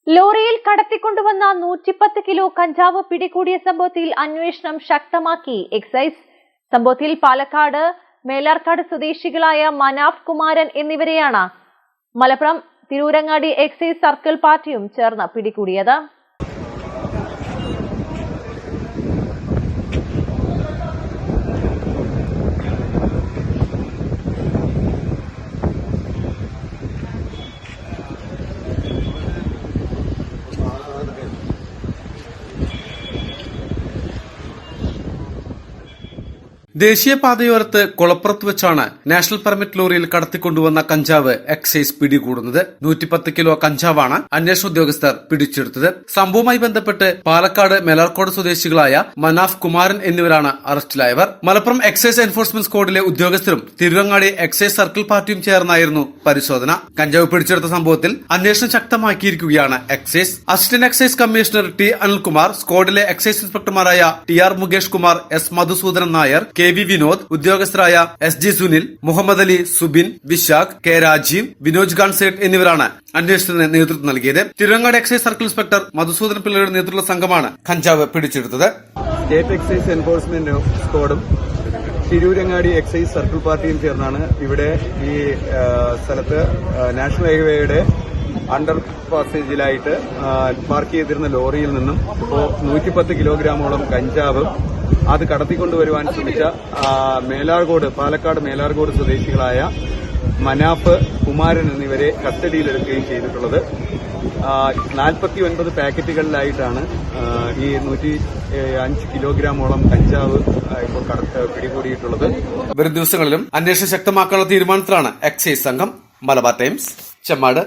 ലോറിയിൽ കടത്തിക്കൊണ്ടുവന്ന 110 കിലോ കഞ്ചാവ് പിടികൂടിയ സംഭവത്തിൽ അന്വേഷണം ശക്തമാക്കി എക്സൈസ്. സംഭവത്തിൽ പാലക്കാട് മേലാർക്കാട് സ്വദേശികളായ മനാഫ് കുമാരൻ എന്നിവരെയാണ് മലപ്പുറം തിരൂരങ്ങാടി എക്സൈസ് സർക്കിൾ പാർട്ടിയും ചേർന്ന് പിടികൂടിയത്. ദേശീയപാതയോരത്ത് കൊളപ്പുറത്ത് വെച്ചാണ് നാഷണൽ പെർമിറ്റ് ലോറിയിൽ കടത്തിക്കൊണ്ടുവന്ന കഞ്ചാവ് എക്സൈസ് പിടികൂടുന്നത്. 110 കിലോ കഞ്ചാവാണ് അന്വേഷണ ഉദ്യോഗസ്ഥർ പിടിച്ചെടുത്തത്. സംഭവവുമായി ബന്ധപ്പെട്ട് പാലക്കാട് മേലാർക്കോട് സ്വദേശികളായ മനാഫ് കുമാരൻ എന്നിവരാണ് അറസ്റ്റിലായവർ. മലപ്പുറം എക്സൈസ് എൻഫോഴ്സ്മെന്റ് സ്ക്വാഡിലെ ഉദ്യോഗസ്ഥരും തിരൂരങ്ങാടി എക്സൈസ് സർക്കിൾ പാർട്ടിയും ചേർന്നായിരുന്നു പരിശോധന. കഞ്ചാവ് പിടിച്ചെടുത്ത സംഭവത്തിൽ അന്വേഷണം ശക്തമാക്കിയിരിക്കുകയാണ് excise. Assistant excise commissioner T Anilkumar, സ്ക്വാഡിലെ എക്സൈസ് ഇൻസ്പെക്ടർമാരായ T R. Mukesh Kumar, S. Madhusoodanan Nair, K V. Vinod, ഉദ്യോഗസ്ഥരായ എസ്.ജി. സുനിൽ, മുഹമ്മദ് അലി, സുബിൻ, വിശാഖ്, കെ. രാജീവ്, വിനോജ് ഗാൻസേട്ട് എന്നിവരാണ് അന്വേഷണത്തിന് നേതൃത്വം നൽകിയത്. Thiruvangad excise circle inspector Madhusudan പിള്ളയുടെ നേതൃത്വത്തിലുള്ള സംഘമാണ് കഞ്ചാവ് പിടിച്ചെടുത്തത്. സ്റ്റേറ്റ് എക്സൈസ് എൻഫോഴ്സ്മെന്റ് സ്ക്വാഡും തിരൂരങ്ങാടി എക്സൈസ് സർക്കിൾ പാർട്ടിയും ചേർന്നാണ് ഇവിടെ ഈ സ്ഥലത്ത് നാഷണൽ ഹൈവേയുടെ അണ്ടർ പാസേജിലായിട്ട് പാർക്ക് ചെയ്തിരുന്ന ലോറിയിൽ നിന്നും ഇപ്പോൾ 110 കിലോഗ്രാമോളം കഞ്ചാവും അത് കടത്തിക്കൊണ്ടുവരുവാൻ ശ്രമിച്ച പാലക്കാട് മേലാർകോട് സ്വദേശികളായ മനാഫ് കുമാരൻ എന്നിവരെ കസ്റ്റഡിയിലെടുക്കുകയും ചെയ്തിട്ടുള്ളത്. 49 പാക്കറ്റുകളിലായിട്ടാണ് ഈ 105 കിലോഗ്രാമോളം കഞ്ചാവ് ഇപ്പോൾ പിടികൂടിയിട്ടുള്ളത്. വരും ദിവസങ്ങളിലും അന്വേഷണം ശക്തമാക്കാനുള്ള തീരുമാനത്തിലാണ് എക്സൈസ് സംഘം. മലബാർ ടൈംസ്, ചെമ്മാട്.